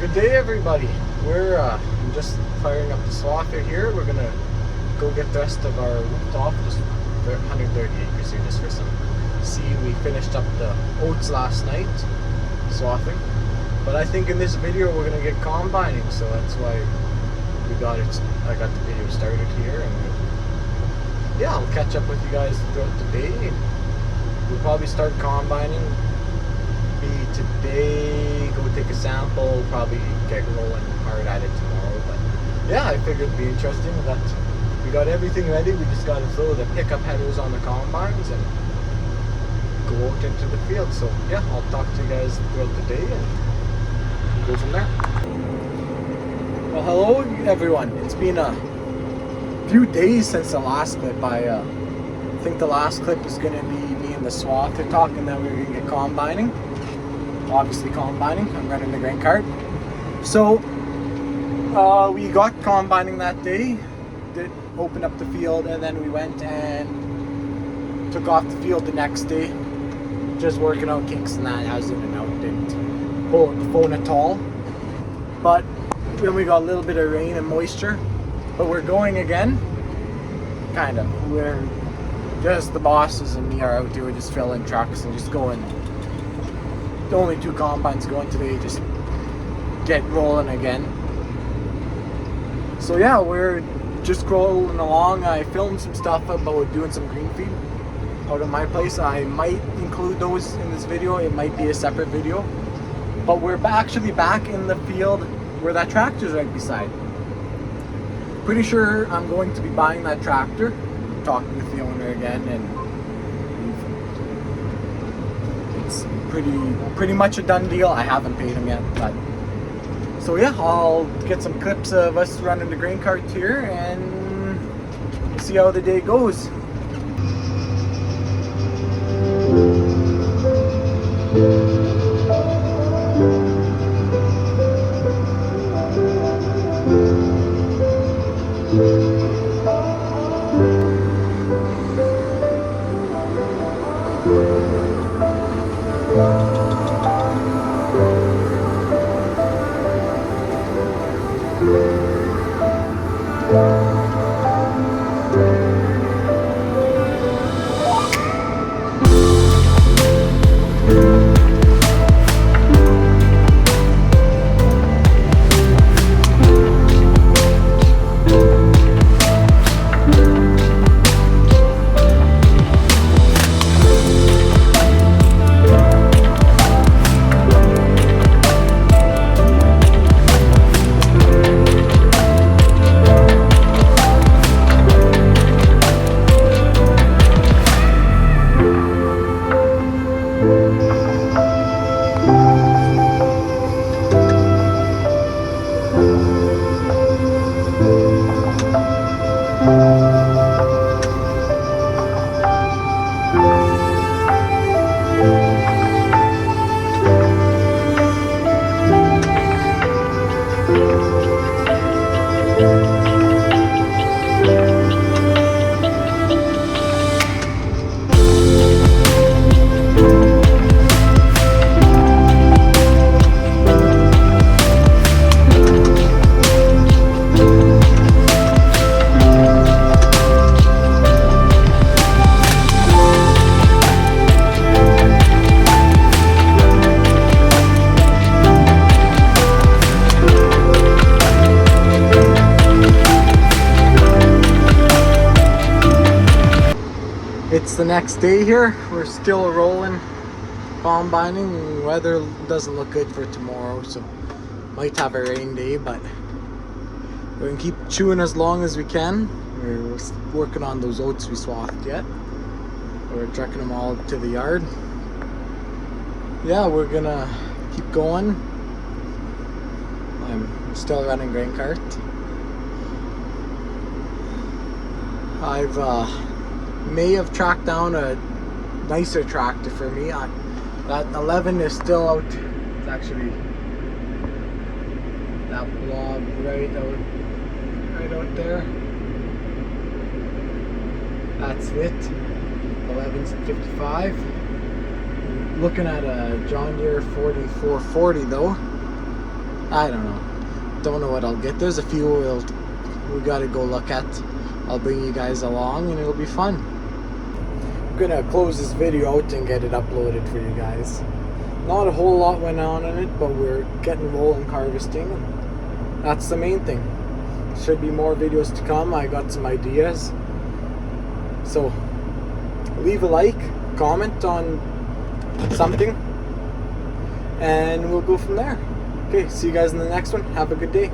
Good day, everybody. We're just firing up the swather here. We're gonna go get the rest of our roof off, just 130 acres here, just for some seed. We finished up the oats last night, swathing. But I think in this video we're gonna get combining, so that's why we got it. I got the video started here, and yeah, I'll catch up with you guys throughout the day. We'll probably start combining today, go take a sample, probably get rolling hard at it tomorrow. But yeah, I figured it'd be interesting that we got everything ready. We just got to throw the pickup headers on the combines and go out into the field. So yeah, I'll talk to you guys throughout the day and go from there. Well, hello everyone. It's been a few days since the last clip. I think the last clip is going to be me and the swather talking that we were going to get combining. Obviously combining. I'm running the grain cart. So we got combining that day, did open up the field, and then we went and took off the field the next day, just working out kinks and that. I was in and out, didn't pull up the phone at all. But then we got a little bit of rain and moisture, but we're going again. Kind of. We're just, the bosses and me are out here. We're just filling trucks and just going. Only 2 combines going today, just get rolling again. So yeah, we're just rolling along. I filmed some stuff about doing some green feed out of my place. I might include those in this video. It might be a separate video, but we're actually back in the field where that tractor's right beside. Pretty sure I'm going to be buying that tractor. Talking with the owner again, and pretty much a done deal. I haven't paid him yet, but so yeah, I'll get some clips of us running the grain cart here and see how the day goes. It's the next day here. We're still rolling, combining. Weather doesn't look good for tomorrow, so might have a rain day, but we're gonna keep chewing as long as we can. We're working on those oats we swathed yet. We're trucking them all to the yard. Yeah, we're gonna keep going. I'm still running grain cart. I've may have tracked down a nicer tractor for me. That 11 is still out. It's actually that blob right out there. That's it. 11's at 55. Looking at a John Deere 4440 though. I don't know what I'll get. There's a few we gotta go look at. I'll bring you guys along and it'll be fun. I'm gonna close this video out and get it uploaded for you guys. Not a whole lot went on in it, but we're getting rolling harvesting. That's the main thing. Should be more videos to come. I got some ideas. So leave a like, comment on something, and we'll go from there. Okay, see you guys in the next one. Have a good day.